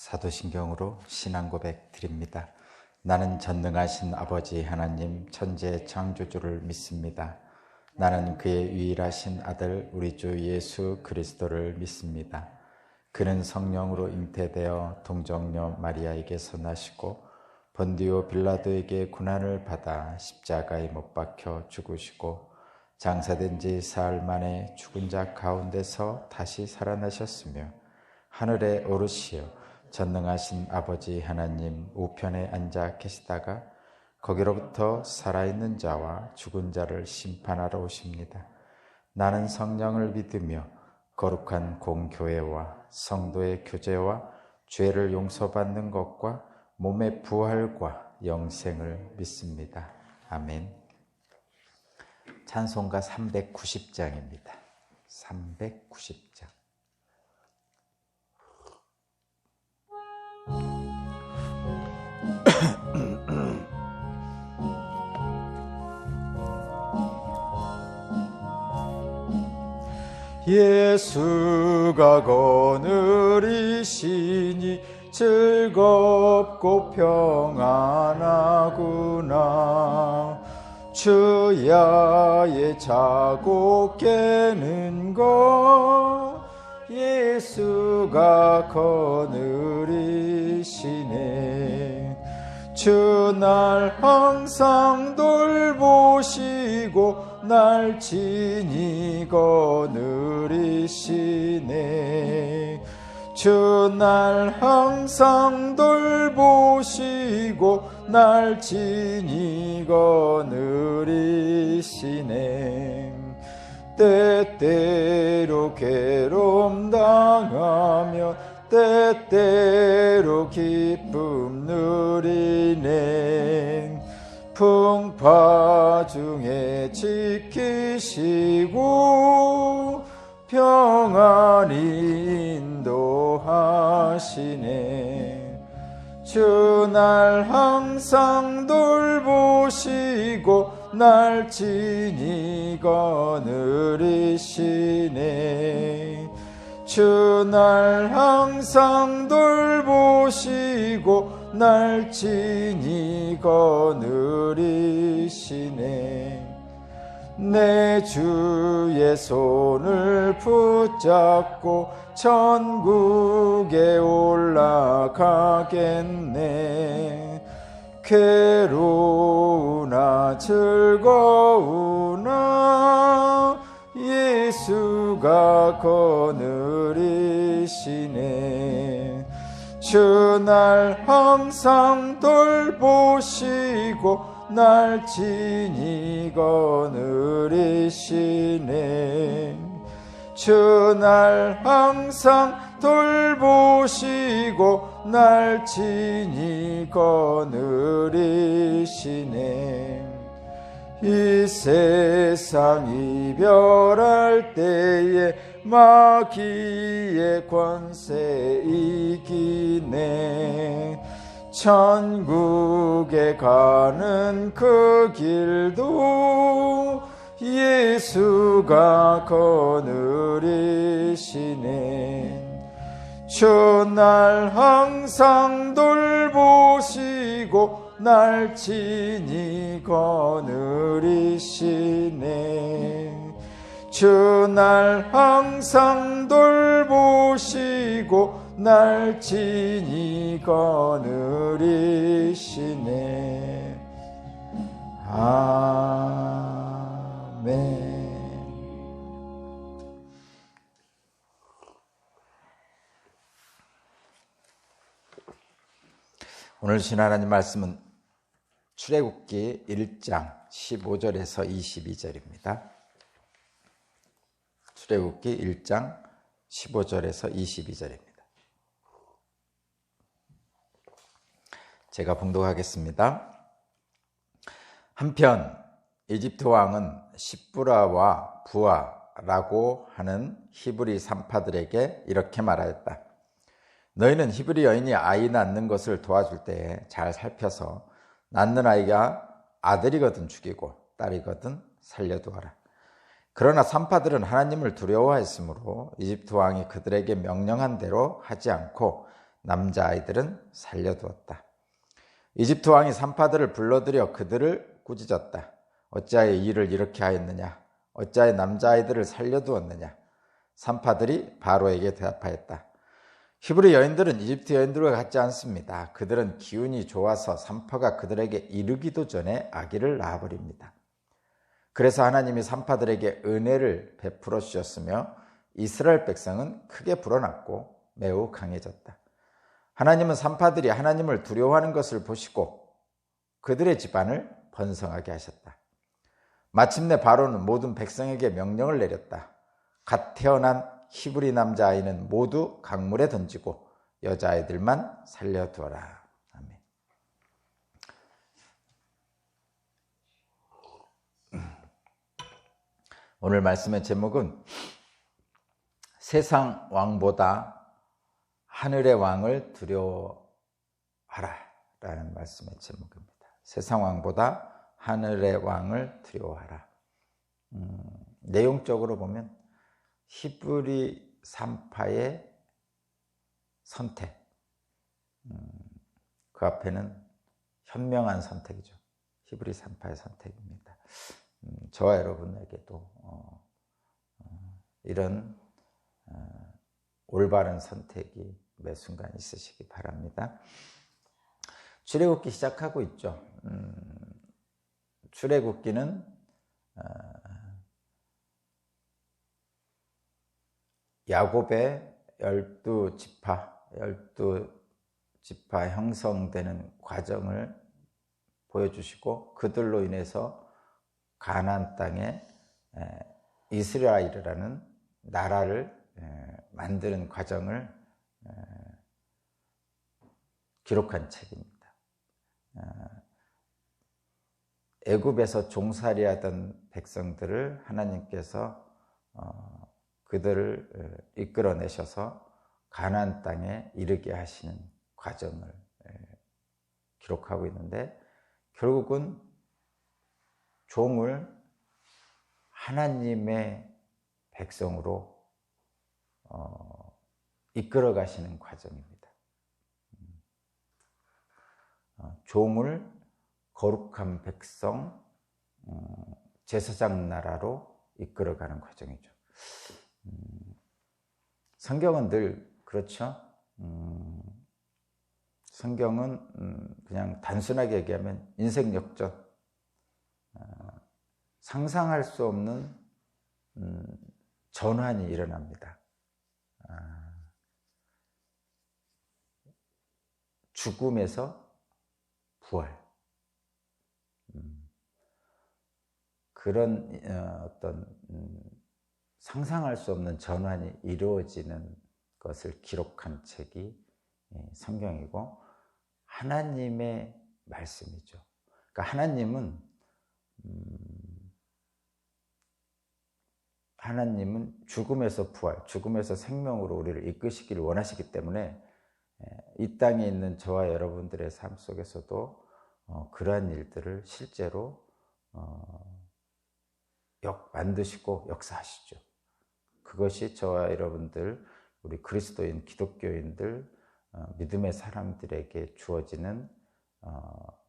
사도신경으로 신앙 고백 드립니다. 나는 전능하신 아버지 하나님 천지의 창조주를 믿습니다. 나는 그의 유일하신 아들 우리 주 예수 그리스도를 믿습니다. 그는 성령으로 잉태되어 동정녀 마리아에게서 나시고 본디오 빌라도에게 고난을 받아 십자가에 못 박혀 죽으시고 장사된 지 사흘 만에 죽은 자 가운데서 다시 살아나셨으며 하늘에 오르시어 전능하신 아버지 하나님 우편에 앉아 계시다가 거기로부터 살아있는 자와 죽은 자를 심판하러 오십니다. 나는 성령을 믿으며 거룩한 공교회와 성도의 교제와 죄를 용서받는 것과 몸의 부활과 영생을 믿습니다. 아멘. 찬송가 390장입니다. 390장. 예수가 거느리시니 즐겁고 평안하구나. 주야에 자고 깨는 것 예수가 거느리시네. 주 날 항상 돌보시고 날 친히 거느리시네. 주 날 항상 돌보시고 날 친히 거느리시네. 때때로 괴로움 당하며 때때로 기쁨 누리네. 풍파 중에 지키시고 평안히 인도하시네. 주 날 항상 돌보시고 날 친히 거느리시네. 주 날 항상 돌보시고 날 친히 거느리시네. 내 주의 손을 붙잡고 천국에 올라가겠네. 괴로우나 즐거우나 예수가 거느리시네. 주 날 항상 돌보시고 날 친히 거느리시네. 주 날 항상 돌보시고 날 친히 거느리시네. 이 세상 이별할 때에 마귀의 권세 이기네. 천국에 가는 그 길도 예수가 거느리시네. 주 날 항상 돌보시고 날 친히 거느리시네. 주 날 항상 돌보시고 날 친히 거느리시네. 아멘. 오늘 주신 하나님 말씀은 출애굽기 1장 15절에서 22절입니다. 출애굽기 1장 15절에서 22절입니다. 제가 봉독하겠습니다. 한편 이집트 왕은 시브라와 부아라고 하는 히브리 산파들에게 이렇게 말하였다. 너희는 히브리 여인이 아이 낳는 것을 도와줄 때에 잘 살펴서 낳는 아이가 아들이거든 죽이고 딸이거든 살려두어라. 그러나 산파들은 하나님을 두려워했으므로 이집트 왕이 그들에게 명령한 대로 하지 않고 남자아이들은 살려두었다. 이집트 왕이 산파들을 불러들여 그들을 꾸짖었다. 어찌하여 일을 이렇게 하였느냐? 어찌하여 남자아이들을 살려두었느냐? 산파들이 바로에게 대답하였다. 히브리 여인들은 이집트 여인들과 같지 않습니다. 그들은 기운이 좋아서 산파가 그들에게 이르기도 전에 아기를 낳아버립니다. 그래서 하나님이 산파들에게 은혜를 베풀어 주셨으며 이스라엘 백성은 크게 불어났고 매우 강해졌다. 하나님은 산파들이 하나님을 두려워하는 것을 보시고 그들의 집안을 번성하게 하셨다. 마침내 바로는 모든 백성에게 명령을 내렸다. 갓 태어난 히브리 남자아이는 모두 강물에 던지고 여자아이들만 살려두어라. 아멘. 오늘 말씀의 제목은 세상 왕보다 하늘의 왕을 두려워하라 라는 말씀의 제목입니다. 세상 왕보다 하늘의 왕을 두려워하라. 내용적으로 보면 히브리 산파의 선택, 그 앞에는 현명한 선택이죠. 히브리 산파의 선택입니다. 저와 여러분에게도 이런 올바른 선택이 매 순간 있으시기 바랍니다. 출애굽기 시작하고 있죠. 출애굽기는 야곱의 12지파 형성되는 과정을 보여주시고 그들로 인해서 가나안 땅에 이스라엘이라는 나라를 만드는 과정을 기록한 책입니다. 애굽에서 종살이하던 백성들을 하나님께서 그들을 이끌어내셔서 가나안 땅에 이르게 하시는 과정을 기록하고 있는데 결국은 종을 하나님의 백성으로 이끌어 가시는 과정입니다. 종을 거룩한 백성, 제사장 나라로 이끌어가는 과정이죠. 성경은 늘 그렇죠. 성경은 그냥 단순하게 얘기하면 인생 역전, 상상할 수 없는 전환이 일어납니다. 죽음에서 부활, 그런 어떤 상상할 수 없는 전환이 이루어지는 것을 기록한 책이 성경이고 하나님의 말씀이죠. 그러니까 하나님은 죽음에서 부활, 죽음에서 생명으로 우리를 이끄시기를 원하시기 때문에 이 땅에 있는 저와 여러분들의 삶 속에서도 그러한 일들을 실제로 만드시고 역사하시죠. 그것이 저와 여러분들, 우리 그리스도인 기독교인들, 믿음의 사람들에게 주어지는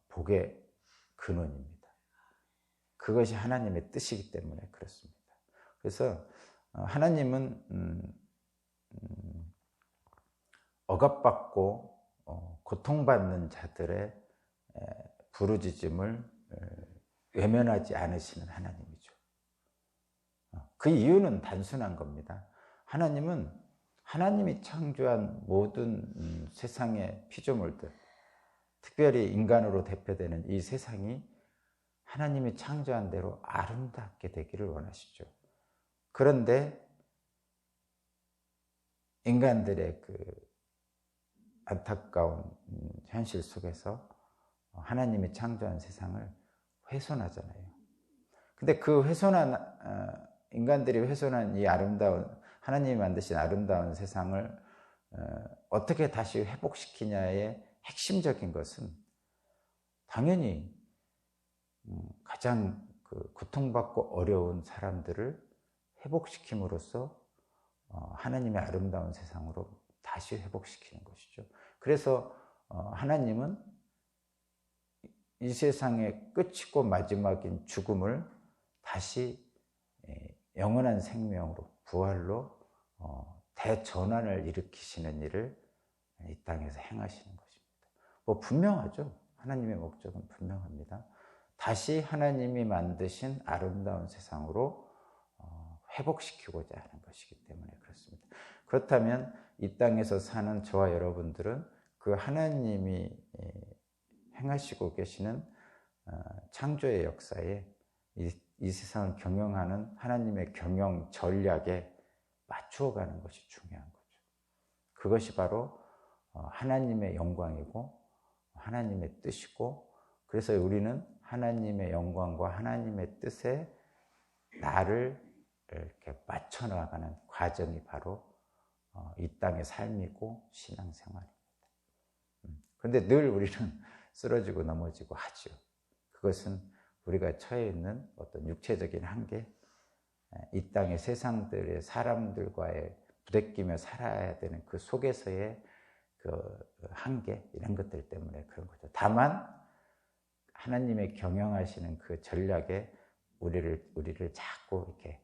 복의 근원입니다. 그것이 하나님의 뜻이기 때문에 그렇습니다. 그래서 하나님은 억압받고 고통받는 자들의 부르짖음을 외면하지 않으시는 하나님이죠. 그 이유는 단순한 겁니다. 하나님이 창조한 모든 세상의 피조물들, 특별히 인간으로 대표되는 이 세상이 하나님이 창조한 대로 아름답게 되기를 원하시죠. 그런데 인간들의 그 안타까운 현실 속에서 하나님이 창조한 세상을 훼손하잖아요. 근데 그 인간들이 훼손한 이 아름다운, 하나님이 만드신 아름다운 세상을 어떻게 다시 회복시키냐의 핵심적인 것은 당연히 가장 고통받고 어려운 사람들을 회복시킴으로써 하나님의 아름다운 세상으로 다시 회복시키는 것이죠. 그래서 하나님은 이 세상의 끝이고 마지막인 죽음을 다시 영원한 생명으로, 부활로 대전환을 일으키시는 일을 이 땅에서 행하시는 것입니다. 뭐 분명하죠. 하나님의 목적은 분명합니다. 다시 하나님이 만드신 아름다운 세상으로 회복시키고자 하는 것이기 때문에 그렇습니다. 그렇다면 이 땅에서 사는 저와 여러분들은 그 하나님이 행하시고 계시는 창조의 역사에 이 세상을 경영하는 하나님의 경영 전략에 맞추어가는 것이 중요한 거죠. 그것이 바로 하나님의 영광이고 하나님의 뜻이고, 그래서 우리는 하나님의 영광과 하나님의 뜻에 나를 이렇게 맞춰 나가는 과정이 바로 이 땅의 삶이고 신앙생활입니다. 그런데 늘 우리는 쓰러지고 넘어지고 하죠. 그것은 우리가 처해 있는 어떤 육체적인 한계, 이 땅의 세상들의 사람들과의 부대끼며 살아야 되는 그 속에서의 그 한계, 이런 것들 때문에 그런 거죠. 다만 하나님의 경영하시는 그 전략에 우리를 자꾸 이렇게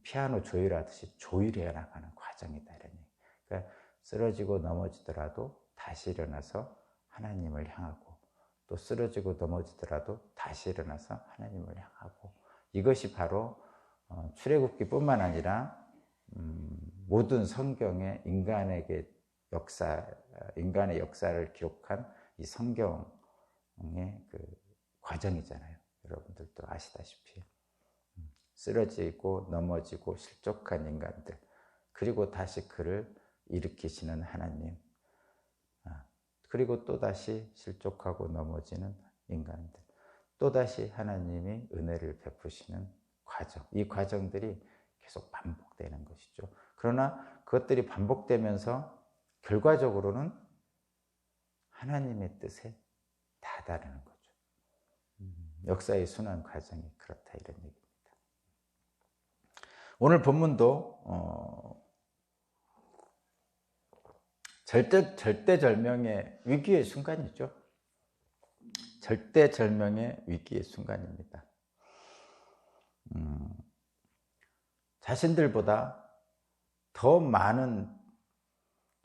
피아노 조율하듯이 조율해 나가는 과정이다, 이런 얘기. 그러니까 쓰러지고 넘어지더라도 다시 일어나서 하나님을 향하고, 또 쓰러지고 넘어지더라도 다시 일어나서 하나님을 향하고, 이것이 바로 출애굽기뿐만 아니라 모든 성경의 인간의 역사를 기록한 이 성경의 그 과정이잖아요. 여러분들도 아시다시피 쓰러지고 넘어지고 실족한 인간들, 그리고 다시 그를 일으키시는 하나님, 그리고 또다시 실족하고 넘어지는 인간들, 또다시 하나님이 은혜를 베푸시는 과정, 이 과정들이 계속 반복되는 것이죠. 그러나 그것들이 반복되면서 결과적으로는 하나님의 뜻에 다다르는 거죠. 역사의 순환 과정이 그렇다, 이런 얘기입니다. 오늘 본문도 절대절명의 위기의 순간이죠. 절대절명의 위기의 순간입니다. 자신들보다 더 많은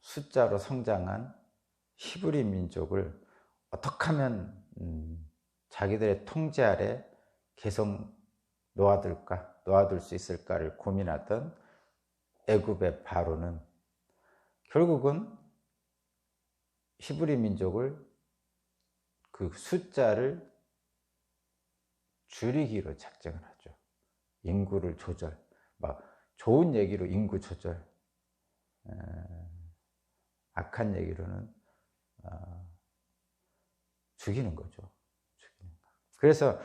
숫자로 성장한 히브리 민족을 어떻게 하면 자기들의 통제 아래 계속 놓아둘 수 있을까를 고민하던 애굽의 바로는 결국은 히브리 민족을, 그 숫자를 줄이기로 작정을 하죠. 인구를 조절, 막 좋은 얘기로 인구 조절, 악한 얘기로는 죽이는 거죠. 그래서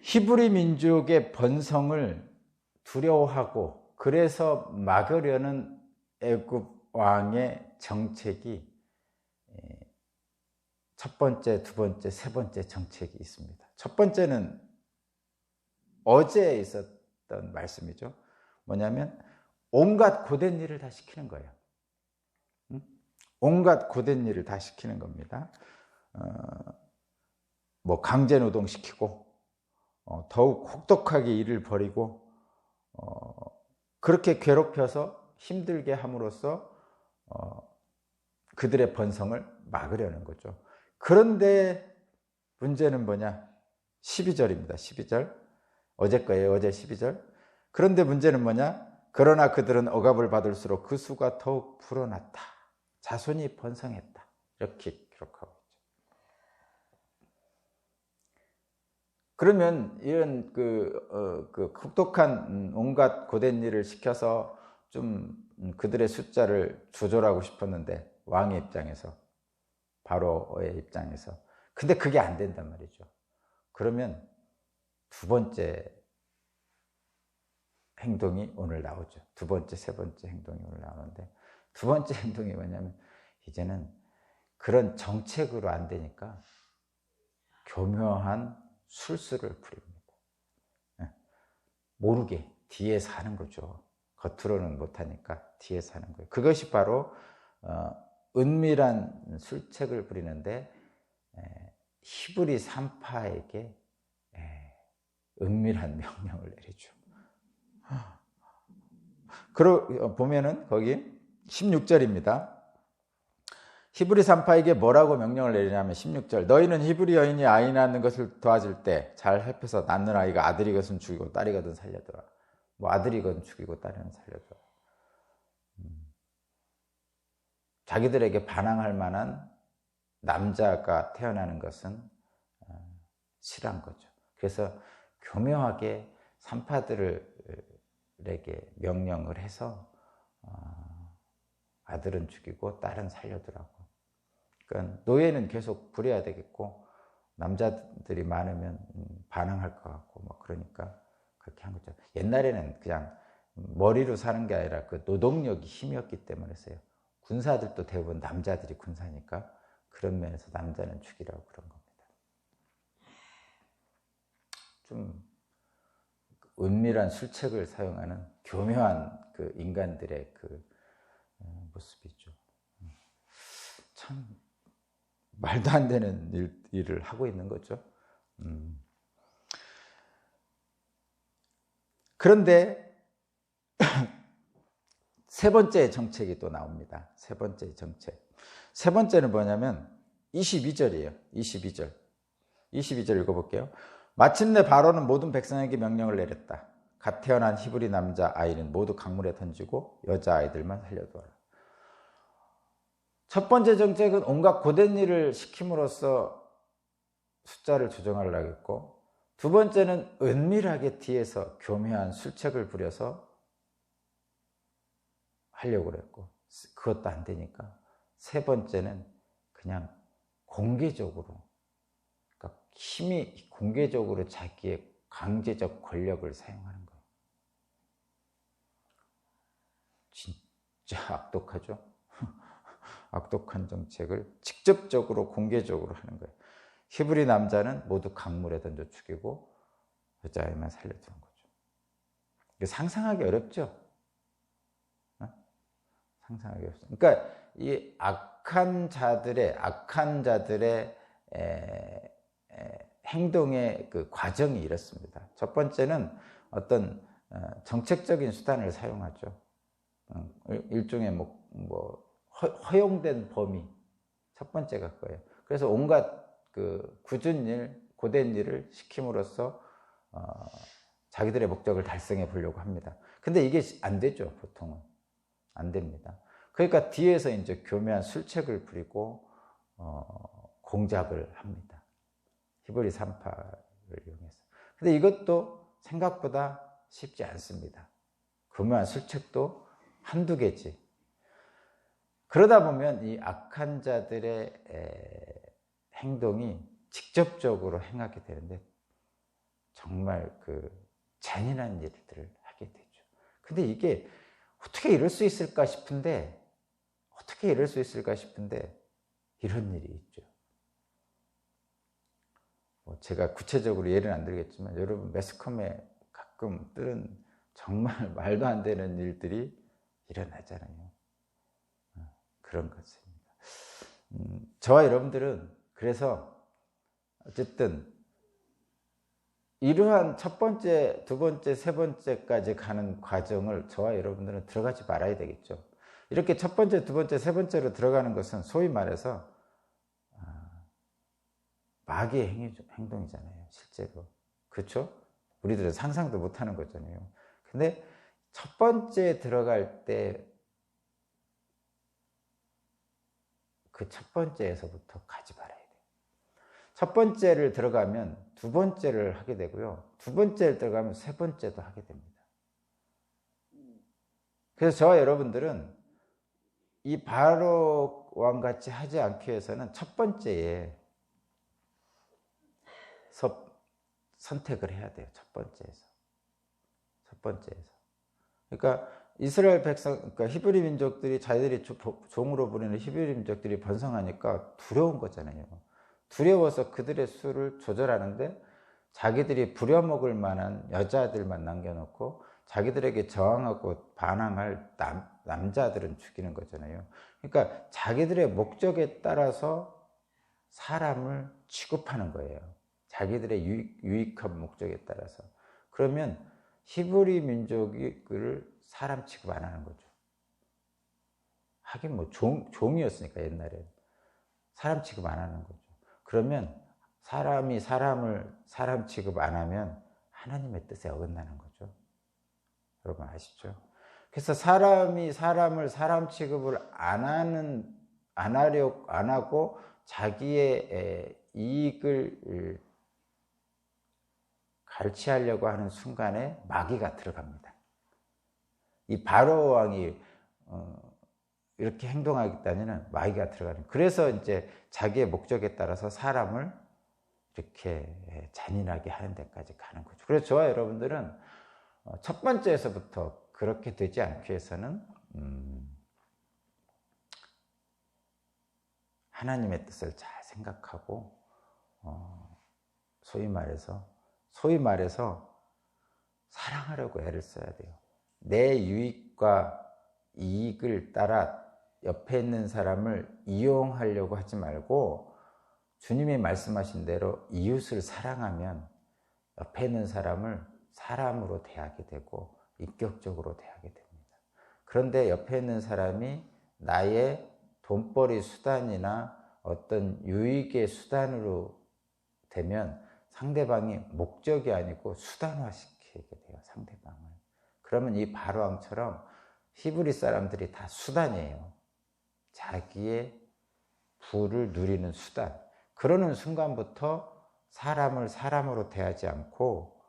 히브리 민족의 번성을 두려워하고 그래서 막으려는 애굽 왕의 정책이 첫 번째, 두 번째, 세 번째 정책이 있습니다. 첫 번째는 어제 있었던 말씀이죠. 뭐냐면 온갖 고된 일을 다 시키는 거예요. 온갖 고된 일을 다 시키는 겁니다. 뭐 강제 노동시키고 더욱 혹독하게 일을 벌이고 그렇게 괴롭혀서 힘들게 함으로써 그들의 번성을 막으려는 거죠. 그런데 문제는 뭐냐? 12절입니다. 12절. 어제 거예요. 어제 12절. 그런데 문제는 뭐냐? 그러나 그들은 억압을 받을수록 그 수가 더욱 불어났다. 자손이 번성했다. 이렇게 기록하고 있죠. 그러면 이런 그 혹독한 온갖 고된 일을 시켜서 좀 그들의 숫자를 조절하고 싶었는데, 왕의 입장에서, 바로의 입장에서. 근데 그게 안 된단 말이죠. 그러면 두 번째 행동이 오늘 나오죠. 두 번째, 세 번째 행동이 오늘 나오는데, 두 번째 행동이 뭐냐면 이제는 그런 정책으로 안 되니까 교묘한 술수를 부립니다. 모르게 뒤에서 하는 거죠. 겉으로는 못하니까 뒤에서 하는 거예요. 그것이 바로 은밀한 술책을 부리는데 히브리 산파에게 은밀한 명령을 내리죠. 보면은 거기 16절입니다. 히브리 산파에게 뭐라고 명령을 내리냐면 16절, 너희는 히브리 여인이 아이 낳는 것을 도와줄 때 잘 살펴서 낳는 아이가 아들이거든 죽이고 딸이거든 살려둬라. 뭐 아들이거든 죽이고 딸이거든 살려둬라. 자기들에게 반항할 만한 남자가 태어나는 것은 싫어한 거죠. 그래서 교묘하게 산파들에게 명령을 해서 아들은 죽이고 딸은 살려두라고. 그러니까 노예는 계속 부려야 되겠고 남자들이 많으면 반항할 것 같고 뭐 그러니까 그렇게 한 거죠. 옛날에는 그냥 머리로 사는 게 아니라 그 노동력이 힘이었기 때문에서요. 군사들도 대부분 남자들이 군사니까 그런 면에서 남자는 죽이라고 그런 겁니다. 좀 은밀한 술책을 사용하는 교묘한 그 인간들의 그 모습이죠. 참 말도 안 되는 일을 하고 있는 거죠. 그런데 세 번째 정책이 또 나옵니다. 세 번째 정책. 세 번째는 뭐냐면 22절이에요. 22절 읽어볼게요. 마침내 바로는 모든 백성에게 명령을 내렸다. 갓 태어난 히브리 남자 아이는 모두 강물에 던지고 여자 아이들만 살려두어라. 첫 번째 정책은 온갖 고된 일을 시킴으로써 숫자를 조정하려고 했고, 두 번째는 은밀하게 뒤에서 교묘한 술책을 부려서 하려고 그랬고, 그것도 안 되니까 세 번째는 그냥 공개적으로, 그러니까 힘이 공개적으로 자기의 강제적 권력을 사용하는 거예요. 진짜 악독하죠? 악독한 정책을 직접적으로 공개적으로 하는 거예요. 히브리 남자는 모두 강물에 던져 죽이고 여자아이만 살려두는 거죠. 상상하기 어렵죠? 상상하기 어렵죠. 그러니까 이 악한 자들의 행동의 그 과정이 이렇습니다. 첫 번째는 어떤 정책적인 수단을 사용하죠. 일종의 허용된 범위. 첫 번째가 그거예요. 그래서 온갖 그 굳은 일, 고된 일을 시킴으로써 자기들의 목적을 달성해 보려고 합니다. 근데 이게 안 되죠, 보통은. 안 됩니다. 그러니까 뒤에서 이제 교묘한 술책을 부리고 공작을 합니다. 히브리 산파를 이용해서. 근데 이것도 생각보다 쉽지 않습니다. 교묘한 술책도 한두 개지. 그러다 보면 이 악한 자들의 행동이 직접적으로 행하게 되는데 정말 그 잔인한 일들을 하게 되죠. 근데 이게 어떻게 이럴 수 있을까 싶은데 이런 일이 있죠. 제가 구체적으로 예를 안 들겠지만 여러분 매스컴에 가끔 뜨는 정말 말도 안 되는 일들이 일어나잖아요. 그런 것입니다. 저와 여러분들은 그래서 어쨌든 이러한 첫 번째, 두 번째, 세 번째까지 가는 과정을 저와 여러분들은 들어가지 말아야 되겠죠. 이렇게 첫 번째, 두 번째, 세 번째로 들어가는 것은 소위 말해서 마귀의 행동이잖아요, 실제로. 그렇죠? 우리들은 상상도 못하는 거잖아요. 근데 첫 번째 들어갈 때 그 첫 번째에서부터 가지 말아야 돼요. 첫 번째를 들어가면 두 번째를 하게 되고요. 두 번째를 들어가면 세 번째도 하게 됩니다. 그래서 저와 여러분들은 이 바로 왕같이 하지 않기 위해서는 첫 번째에 선택을 해야 돼요. 첫 번째에서. 그러니까 이스라엘 백성, 그러니까 히브리 민족들이 자기들이 종으로 부리는 히브리 민족들이 번성하니까 두려운 거잖아요. 두려워서 그들의 수를 조절하는데 자기들이 부려먹을 만한 여자들만 남겨놓고 자기들에게 저항하고 반항할 남자들은 죽이는 거잖아요. 그러니까 자기들의 목적에 따라서 사람을 취급하는 거예요. 자기들의 유익한 목적에 따라서. 그러면 히브리 민족이 그를 사람 취급 안 하는 거죠. 하긴 뭐 종이었으니까 옛날에 사람 취급 안 하는 거죠. 그러면 사람이 사람을 사람 취급 안 하면 하나님의 뜻에 어긋나는 거죠. 여러분 아시죠? 그래서 사람이 사람을 사람 취급을 안 하고 자기의 이익을 갈취하려고 하는 순간에 마귀가 들어갑니다. 이 바로 왕이 이렇게 행동하겠다는 마귀가 들어가는. 그래서 이제 자기의 목적에 따라서 사람을 이렇게 잔인하게 하는 데까지 가는 거죠. 그래서 저와 여러분들은 첫 번째에서부터 그렇게 되지 않기 위해서는 하나님의 뜻을 잘 생각하고 소위 말해서 사랑하려고 애를 써야 돼요. 내 유익과 이익을 따라 옆에 있는 사람을 이용하려고 하지 말고 주님이 말씀하신 대로 이웃을 사랑하면 옆에 있는 사람을 사람으로 대하게 되고 인격적으로 대하게 됩니다. 그런데 옆에 있는 사람이 나의 돈벌이 수단이나 어떤 유익의 수단으로 되면 상대방이 목적이 아니고 수단화시키게 돼요, 상대방을. 그러면 이 바로왕처럼 히브리 사람들이 다 수단이에요. 자기의 부를 누리는 수단. 그러는 순간부터 사람을 사람으로 대하지 않고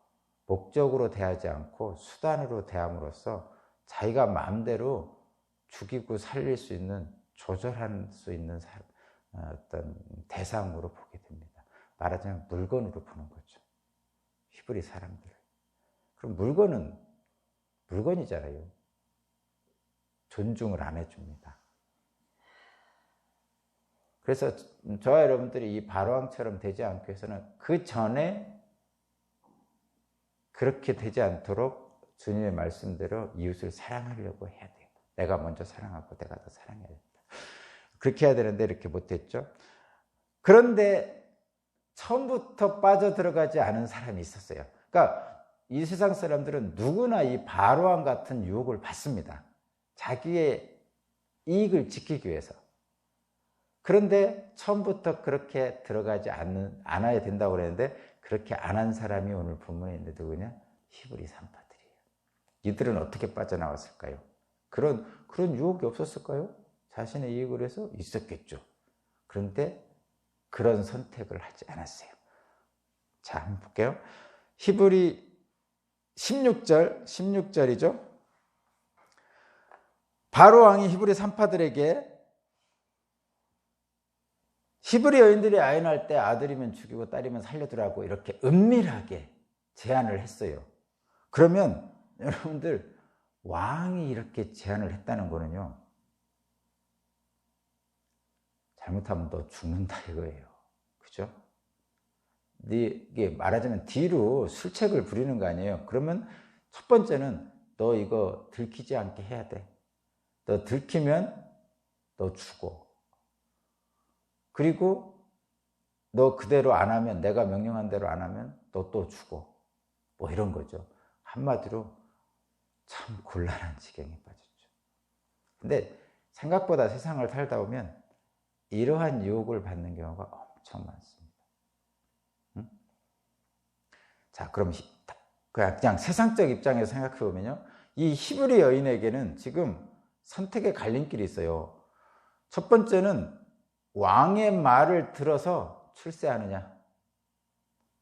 목적으로 대하지 않고 수단으로 대함으로써 자기가 마음대로 죽이고 살릴 수 있는, 조절할 수 있는 어떤 대상으로 보게 됩니다. 말하자면 물건으로 보는 거죠. 히브리 사람들을. 그럼 물건은 물건이잖아요. 존중을 안 해줍니다. 그래서 저와 여러분들이 이 바로왕처럼 되지 않기 위해서는 그 전에 그렇게 되지 않도록 주님의 말씀대로 이웃을 사랑하려고 해야 돼요. 내가 먼저 사랑하고 내가 더 사랑해야 된다. 그렇게 해야 되는데 이렇게 못했죠. 그런데 처음부터 빠져들어가지 않은 사람이 있었어요. 그러니까 이 세상 사람들은 누구나 이 바로왕 같은 유혹을 받습니다. 자기의 이익을 지키기 위해서. 그런데 처음부터 그렇게 들어가지 않아야 된다고 그랬는데 그렇게 안 한 사람이 오늘 본문에 있는데 누구냐? 히브리 산파들이에요. 이들은 어떻게 빠져나왔을까요? 그런 유혹이 없었을까요? 자신의 이익을 위해서 있었겠죠. 그런데 그런 선택을 하지 않았어요. 자, 한번 볼게요. 히브리 16절이죠. 바로왕이 히브리 산파들에게 히브리 여인들이 아연할 때 아들이면 죽이고 딸이면 살려두라고 이렇게 은밀하게 제안을 했어요. 그러면 여러분들 왕이 이렇게 제안을 했다는 거는요, 잘못하면 너 죽는다 이거예요. 그죠? 이게 말하자면 뒤로 술책을 부리는 거 아니에요. 그러면 첫 번째는 너 이거 들키지 않게 해야 돼. 너 들키면 너 죽어. 그리고 너 그대로 안 하면, 내가 명령한 대로 안 하면 너 또 죽어. 뭐 이런 거죠. 한마디로 참 곤란한 지경에 빠졌죠. 근데 생각보다 세상을 살다 보면 이러한 유혹을 받는 경우가 엄청 많습니다. 응? 자, 그럼 그냥 세상적 입장에서 생각해 보면요, 이 히브리 여인에게는 지금 선택의 갈림길이 있어요. 첫 번째는 왕의 말을 들어서 출세하느냐.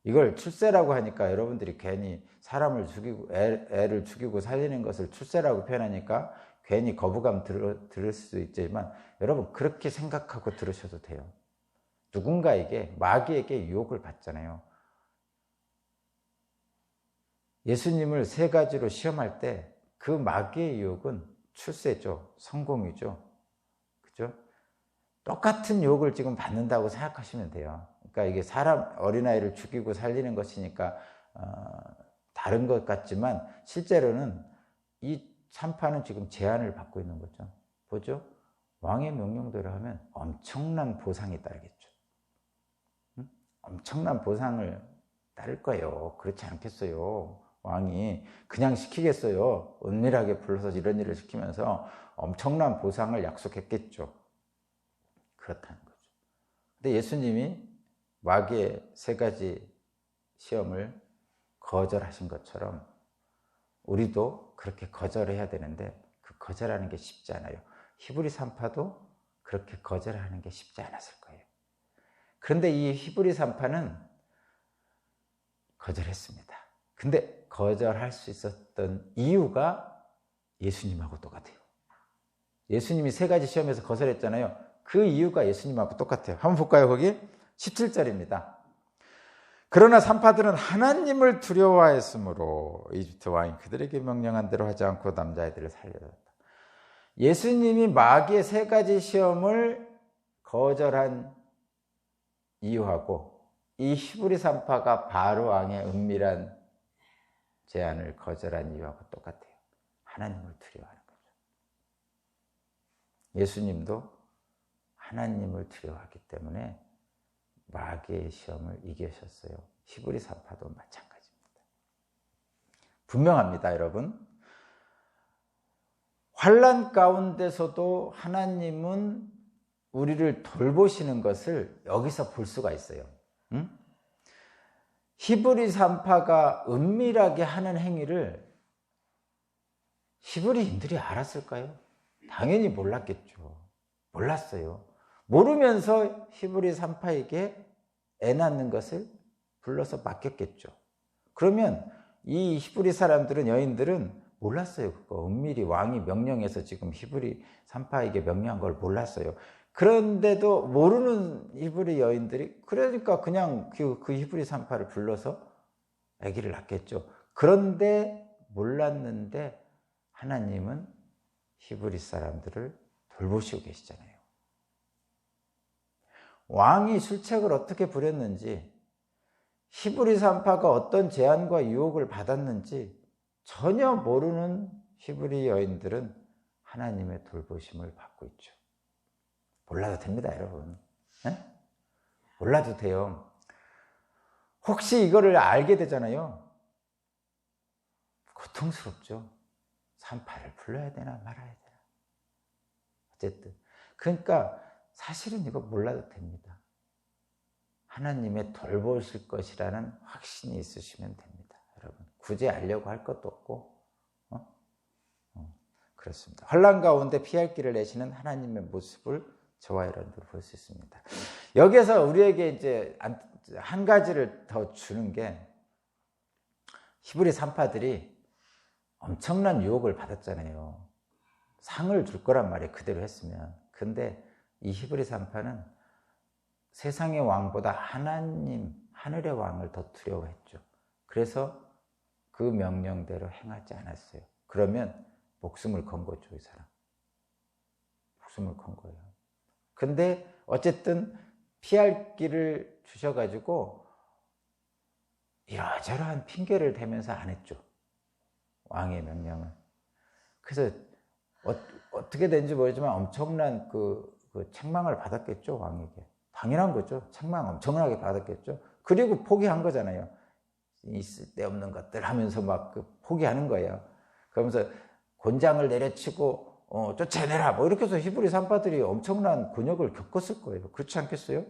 이걸 출세라고 하니까 여러분들이 괜히 사람을 죽이고 애를 죽이고 살리는 것을 출세라고 표현하니까 괜히 거부감 들을 수 있지만 여러분 그렇게 생각하고 들으셔도 돼요. 누군가에게, 마귀에게 유혹을 받잖아요. 예수님을 세 가지로 시험할 때 그 마귀의 유혹은 출세죠. 성공이죠. 그죠? 똑같은 유혹을 지금 받는다고 생각하시면 돼요. 그러니까 이게 어린아이를 죽이고 살리는 것이니까 다른 것 같지만 실제로는 이 산파는 지금 제한을 받고 있는 거죠. 보죠? 왕의 명령대로 하면 엄청난 보상이 따르겠죠. 응? 엄청난 보상을 따를 거예요. 그렇지 않겠어요? 왕이 그냥 시키겠어요? 은밀하게 불러서 이런 일을 시키면서 엄청난 보상을 약속했겠죠. 그렇다는 거죠. 근데 예수님이 마귀의 3가지 시험을 거절하신 것처럼 우리도 그렇게 거절해야 되는데 그 거절하는 게 쉽지 않아요. 히브리 산파도 그렇게 거절하는 게 쉽지 않았을 거예요. 그런데 이 히브리 산파는 거절했습니다. 근데 거절할 수 있었던 이유가 예수님하고 똑같아요. 예수님이 3가지 시험에서 거절했잖아요. 그 이유가 예수님하고 똑같아요. 한번 볼까요? 거기 17절입니다. 그러나 산파들은 하나님을 두려워하였으므로 이집트 왕이 그들에게 명령한 대로 하지 않고 남자아이들을 살려줬다. 예수님이 마귀의 3가지 시험을 거절한 이유하고 이 히브리 산파가 바로 왕의 은밀한 제안을 거절한 이유하고 똑같아요. 하나님을 두려워하는 거죠. 예수님도 하나님을 두려워하기 때문에 마귀의 시험을 이기셨어요. 히브리 산파도 마찬가지입니다. 분명합니다, 여러분. 환난 가운데서도 하나님은 우리를 돌보시는 것을 여기서 볼 수가 있어요. 응? 히브리 산파가 은밀하게 하는 행위를 히브리인들이 알았을까요? 당연히 몰랐겠죠. 몰랐어요. 모르면서 히브리 산파에게 애 낳는 것을 불러서 맡겼겠죠. 그러면 이 히브리 사람들은, 여인들은 몰랐어요. 그거 은밀히 왕이 명령해서 지금 히브리 산파에게 명령한 걸 몰랐어요. 그런데도 모르는 히브리 여인들이 그러니까 그냥 그 히브리 산파를 불러서 아기를 낳겠죠. 그런데 몰랐는데 하나님은 히브리 사람들을 돌보시고 계시잖아요. 왕이 술책을 어떻게 부렸는지, 히브리 산파가 어떤 제안과 유혹을 받았는지 전혀 모르는 히브리 여인들은 하나님의 돌보심을 받고 있죠. 몰라도 됩니다, 여러분. 네? 몰라도 돼요. 혹시 이거를 알게 되잖아요. 고통스럽죠. 산파를 불러야 되나 말아야 되나. 어쨌든. 그러니까 사실은 이거 몰라도 됩니다. 하나님의 돌보실 것이라는 확신이 있으시면 됩니다, 여러분. 굳이 알려고 할 것도 없고, 그렇습니다. 환난 가운데 피할 길을 내시는 하나님의 모습을 저와 여러분들 볼 수 있습니다. 여기서 우리에게 이제 한 가지를 더 주는 게, 히브리 산파들이 엄청난 유혹을 받았잖아요. 상을 줄 거란 말이에요, 그대로 했으면. 근데 이 히브리 산파는 세상의 왕보다 하나님, 하늘의 왕을 더 두려워했죠. 그래서 그 명령대로 행하지 않았어요. 그러면 목숨을 건 거죠, 이 사람. 목숨을 건 거예요. 근데 어쨌든 피할 길을 주셔가지고 이러저러한 핑계를 대면서 안 했죠. 왕의 명령을. 그래서 어떻게 된지 모르지만 엄청난 그 책망을 받았겠죠, 왕에게. 당연한 거죠. 책망 엄청나게 받았겠죠. 그리고 포기한 거잖아요. 있을 데 없는 것들 하면서 막 포기하는 거예요. 그러면서 곤장을 내려치고 쫓아내라 뭐 이렇게 해서 히브리 산파들이 엄청난 곤욕을 겪었을 거예요. 그렇지 않겠어요?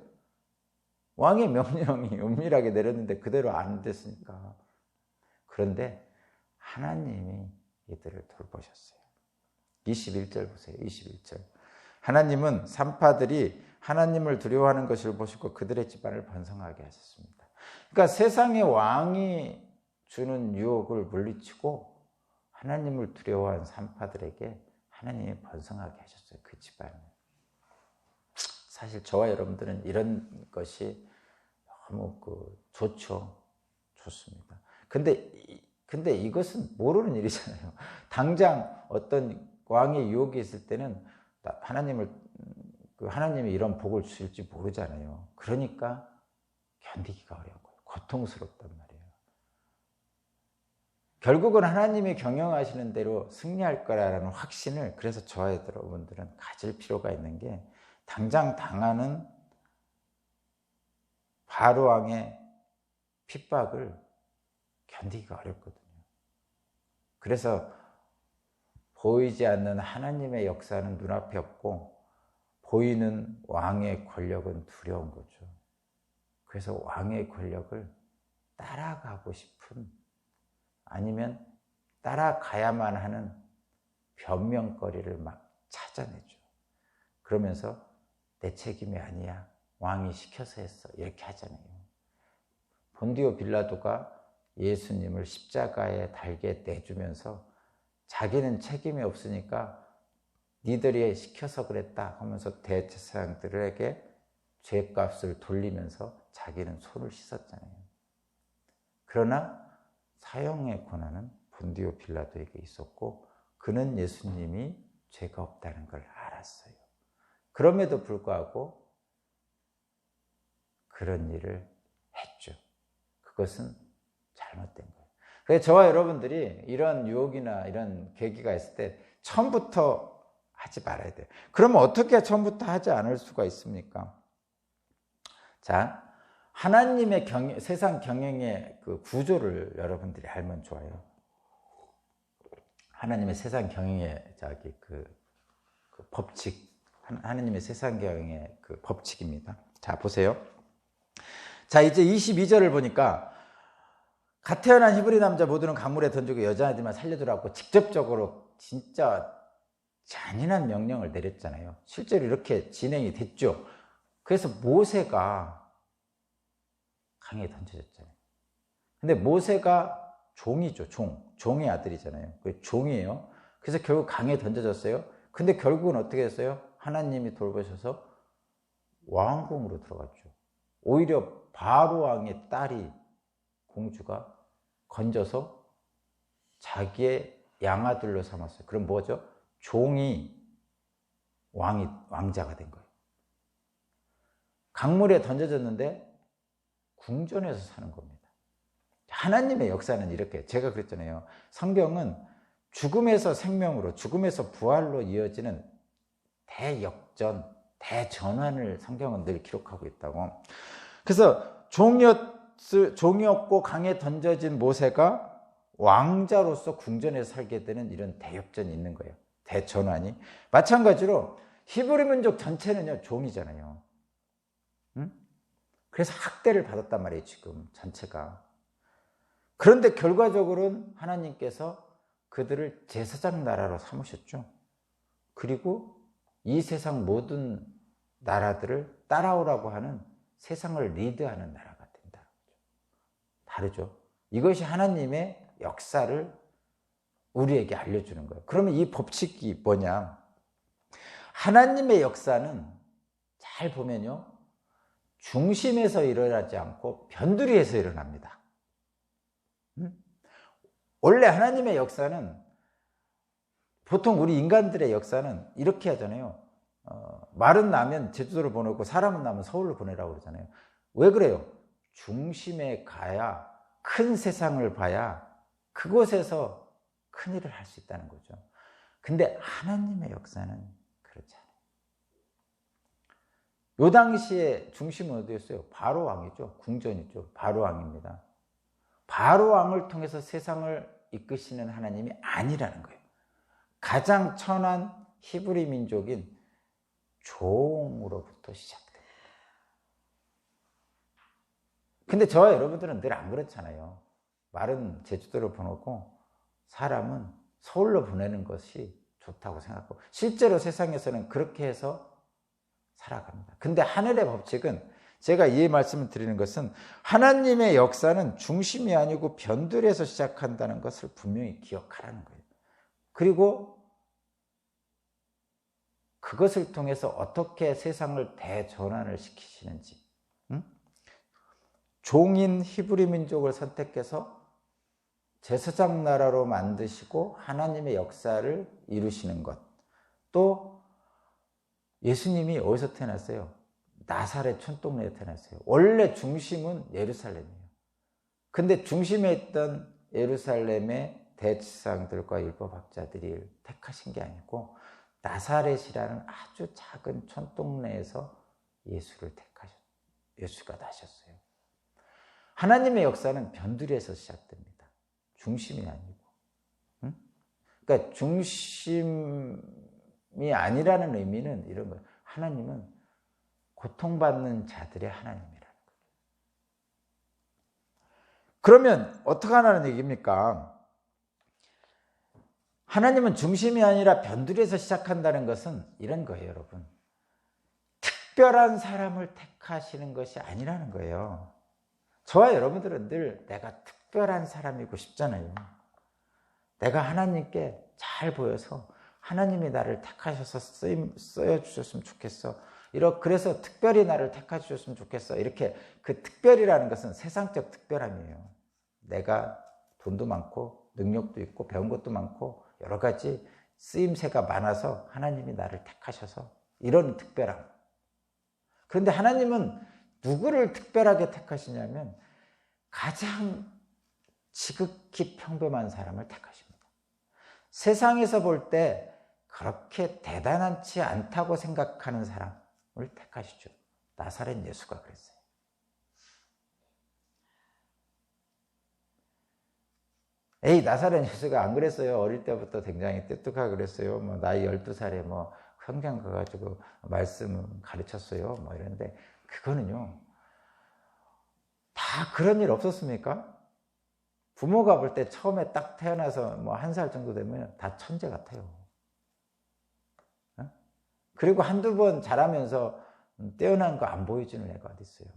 왕의 명령이 은밀하게 내렸는데 그대로 안 됐으니까. 그런데 하나님이 이들을 돌보셨어요. 21절 보세요. 21절. 하나님은 산파들이 하나님을 두려워하는 것을 보시고 그들의 집안을 번성하게 하셨습니다. 그러니까 세상의 왕이 주는 유혹을 물리치고 하나님을 두려워한 산파들에게 하나님이 번성하게 하셨어요. 그 집안을. 사실 저와 여러분들은 이런 것이 너무 좋죠. 좋습니다. 근데 이것은 모르는 일이잖아요. 당장 어떤 왕의 유혹이 있을 때는 하나님이 이런 복을 주실지 모르잖아요. 그러니까 견디기가 어려운 거예요. 고통스럽단 말이에요. 결국은 하나님이 경영하시는 대로 승리할 거라는 확신을, 그래서 저와 여러분들은 가질 필요가 있는 게, 당장 당하는 바로 왕의 핍박을 견디기가 어렵거든요. 그래서 보이지 않는 하나님의 역사는 눈앞에 없고 보이는 왕의 권력은 두려운 거죠. 그래서 왕의 권력을 따라가고 싶은, 아니면 따라가야만 하는 변명거리를 막 찾아내죠. 그러면서 내 책임이 아니야, 왕이 시켜서 했어, 이렇게 하잖아요. 본디오 빌라도가 예수님을 십자가에 달게 내주면서 자기는 책임이 없으니까 니들이 시켜서 그랬다 하면서 대제사장들에게 죄값을 돌리면서 자기는 손을 씻었잖아요. 그러나 사형의 권한은 본디오 빌라도에게 있었고, 그는 예수님이 죄가 없다는 걸 알았어요. 그럼에도 불구하고 그런 일을 했죠. 그것은 잘못된 거예요. 그래서 저와 여러분들이 이런 유혹이나 이런 계기가 있을 때 처음부터 하지 말아야 돼요. 그러면 어떻게 처음부터 하지 않을 수가 있습니까? 자, 하나님의 세상 경영의 그 구조를 여러분들이 알면 좋아요. 하나님의 세상 경영의 그 법칙, 하나님의 세상 경영의 그 법칙입니다. 자, 보세요. 자, 이제 22절을 보니까 갓 태어난 히브리 남자 모두는 강물에 던지고 여자아이들만 살려두라고 직접적으로 진짜 잔인한 명령을 내렸잖아요. 실제로 이렇게 진행이 됐죠. 그래서 모세가 강에 던져졌잖아요. 근데 모세가 종이죠. 종의 아들이잖아요. 그 종이에요. 그래서 결국 강에 던져졌어요. 근데 결국은 어떻게 됐어요? 하나님이 돌보셔서 왕궁으로 들어갔죠. 오히려 바로 왕의 딸이, 공주가 건져서 자기의 양아들로 삼았어요. 그럼 뭐죠? 종이 왕자가 된 거예요. 강물에 던져졌는데 궁전에서 사는 겁니다. 하나님의 역사는 이렇게, 제가 그랬잖아요. 성경은 죽음에서 생명으로, 죽음에서 부활로 이어지는 대역전, 대전환을 성경은 늘 기록하고 있다고. 그래서 종이었고 강에 던져진 모세가 왕자로서 궁전에서 살게 되는 이런 대역전이 있는 거예요. 대전환이. 마찬가지로 히브리 민족 전체는요, 종이잖아요. 그래서 학대를 받았단 말이에요, 지금 전체가. 그런데 결과적으로는 하나님께서 그들을 제사장 나라로 삼으셨죠. 그리고 이 세상 모든 나라들을 따라오라고 하는, 세상을 리드하는 나라가 된다. 다르죠. 이것이 하나님의 역사를 우리에게 알려주는 거예요. 그러면 이 법칙이 뭐냐? 하나님의 역사는 잘 보면요, 중심에서 일어나지 않고 변두리에서 일어납니다. 원래 하나님의 역사는, 보통 우리 인간들의 역사는 이렇게 하잖아요. 말은 나면 제주도로 보내고 사람은 나면 서울로 보내라고 그러잖아요. 왜 그래요? 중심에 가야, 큰 세상을 봐야 그곳에서 큰 일을 할 수 있다는 거죠. 근데 하나님의 역사는 그렇지 않아요. 요 당시에 중심은 어디였어요? 바로 왕이죠. 궁전이죠. 바로 왕입니다. 바로 왕을 통해서 세상을 이끄시는 하나님이 아니라는 거예요. 가장 천한 히브리 민족인 종으로부터 시작돼요. 근데 저와 여러분들은 늘 안 그렇잖아요. 말은 제주도로 보내고 사람은 서울로 보내는 것이 좋다고 생각하고, 실제로 세상에서는 그렇게 해서 살아갑니다. 근데 하늘의 법칙은, 제가 이 말씀을 드리는 것은 하나님의 역사는 중심이 아니고 변두리에서 시작한다는 것을 분명히 기억하라는 거예요. 그리고 그것을 통해서 어떻게 세상을 대전환을 시키시는지, 종인 히브리 민족을 선택해서 제사장 나라로 만드시고 하나님의 역사를 이루시는 것. 또 예수님이 어디서 태어났어요? 나사렛 촌동네에 태어났어요. 원래 중심은 예루살렘이에요. 근데 중심에 있던 예루살렘의 대지상들과 율법학자들이 택하신 게 아니고 나사렛이라는 아주 작은 촌동네에서 예수가 나셨어요. 하나님의 역사는 변두리에서 시작됩니다. 중심이 아니고. 응? 그러니까 중심이 아니라는 의미는 이런 거예요. 하나님은 고통받는 자들의 하나님이라는 거예요. 그러면 어떻게 하라는 얘기입니까? 하나님은 중심이 아니라 변두리에서 시작한다는 것은 이런 거예요, 여러분. 특별한 사람을 택하시는 것이 아니라는 거예요. 저와 여러분들은 늘 내가 특별한 사람이고 싶잖아요. 내가 하나님께 잘 보여서 하나님이 나를 택하셔서 쓰여주셨으면 좋겠어. 그래서 특별히 나를 택하주셨으면 좋겠어. 이렇게 그 특별이라는 것은 세상적 특별함이에요. 내가 돈도 많고 능력도 있고 배운 것도 많고 여러 가지 쓰임새가 많아서 하나님이 나를 택하셔서 이런 특별함. 그런데 하나님은 누구를 특별하게 택하시냐면 가장 지극히 평범한 사람을 택하십니다. 세상에서 볼 때 그렇게 대단하지 않다고 생각하는 사람을 택하시죠. 나사렛 예수가 그랬어요. 나사렛 예수가 안 그랬어요. 어릴 때부터 굉장히 똑똑하고 그랬어요. 나이 12살에 성경 가가지고 말씀 가르쳤어요. 이런데 그거는요. 다 그런 일 없었습니까? 부모가 볼 때 처음에 딱 태어나서 1살 정도 되면 다 천재 같아요. 그리고 한두 번 자라면서 떼어난 거 안 보여주는 애가 어디 있어요.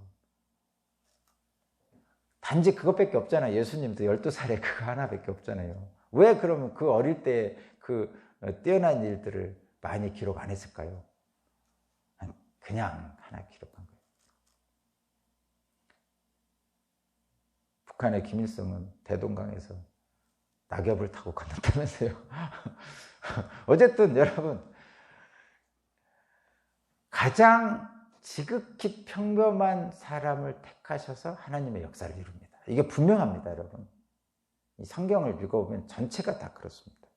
단지 그것밖에 없잖아요. 예수님도 12살에 그거 하나밖에 없잖아요. 왜 그러면 그 어릴 때 그 뛰어난 일들을 많이 기록 안 했을까요? 그냥 하나 기록한 거예요. 북한의 김일성은 대동강에서 낙엽을 타고 건넜다면서요. 어쨌든 여러분, 가장 지극히 평범한 사람을 택하셔서 하나님의 역사를 이룹니다. 이게 분명합니다, 여러분. 이 성경을 읽어보면 전체가 다 그렇습니다.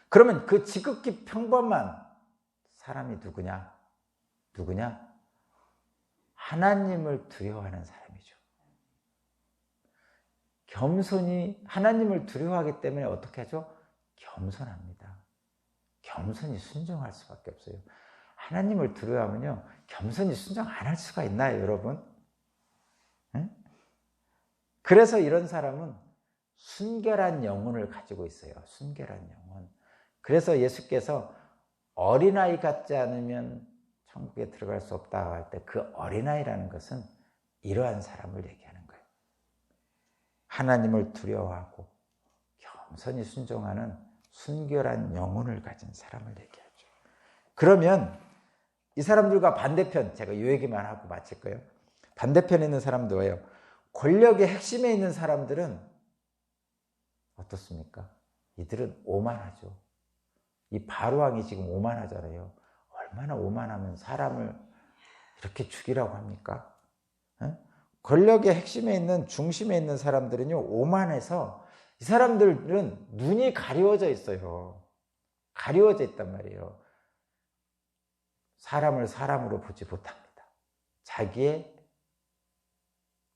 그러면 그 지극히 평범한 사람이 누구냐? 하나님을 두려워하는 사람이죠. 겸손히 하나님을 두려워하기 때문에 어떻게 하죠? 겸손합니다. 겸손히 순종할 수밖에 없어요. 하나님을 두려워하면요, 겸손히 순종 안 할 수가 있나요, 여러분? 응? 그래서 이런 사람은 순결한 영혼을 가지고 있어요. 순결한 영혼. 그래서 예수께서 어린아이 같지 않으면 천국에 들어갈 수 없다 할 때 그 어린아이라는 것은 이러한 사람을 얘기하는 거예요. 하나님을 두려워하고 겸손히 순종하는 순결한 영혼을 가진 사람을 얘기하죠. 그러면 이 사람들과 반대편, 제가 이 얘기만 하고 마칠 거예요. 반대편에 있는 사람도예요. 권력의 핵심에 있는 사람들은 어떻습니까? 이들은 오만하죠. 이 바로왕이 지금 오만하잖아요. 얼마나 오만하면 사람을 이렇게 죽이라고 합니까? 권력의 핵심에 있는, 중심에 있는 사람들은요, 오만해서 이 사람들은 눈이 가리워져 있어요. 가리워져 있단 말이에요. 사람을 사람으로 보지 못합니다. 자기의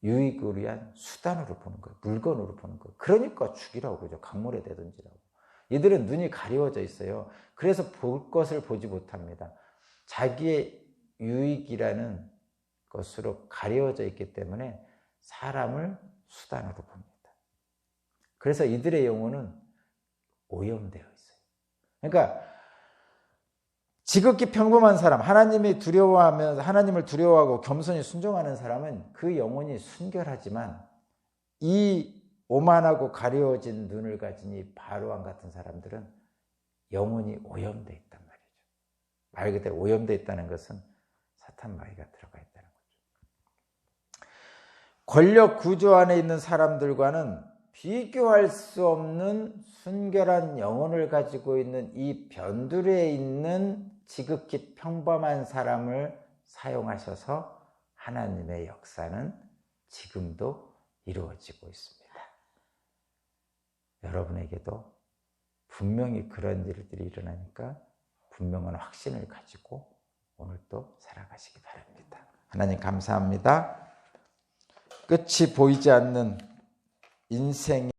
유익을 위한 수단으로 보는 거예요. 물건으로 보는 거예요. 그러니까 죽이라고 그러죠. 강물에 내던지라고. 이들은 눈이 가리워져 있어요. 그래서 볼 것을 보지 못합니다. 자기의 유익이라는 것으로 가려져 있기 때문에 사람을 수단으로 봅니다. 그래서 이들의 영혼은 오염되어 있어요. 그러니까 지극히 평범한 사람, 하나님을 두려워하고 겸손히 순종하는 사람은 그 영혼이 순결하지만 이 오만하고 가려워진 눈을 가진 이 바로왕 같은 사람들은 영혼이 오염되어 있단 말이죠. 말 그대로 오염되어 있다는 것은 사탄 마귀가 들어가 있다는 거죠. 권력 구조 안에 있는 사람들과는 비교할 수 없는 순결한 영혼을 가지고 있는 이 변두리에 있는 지극히 평범한 사람을 사용하셔서 하나님의 역사는 지금도 이루어지고 있습니다. 여러분에게도 분명히 그런 일들이 일어나니까 분명한 확신을 가지고 오늘도 살아가시기 바랍니다. 하나님 감사합니다. 끝이 보이지 않는 인생의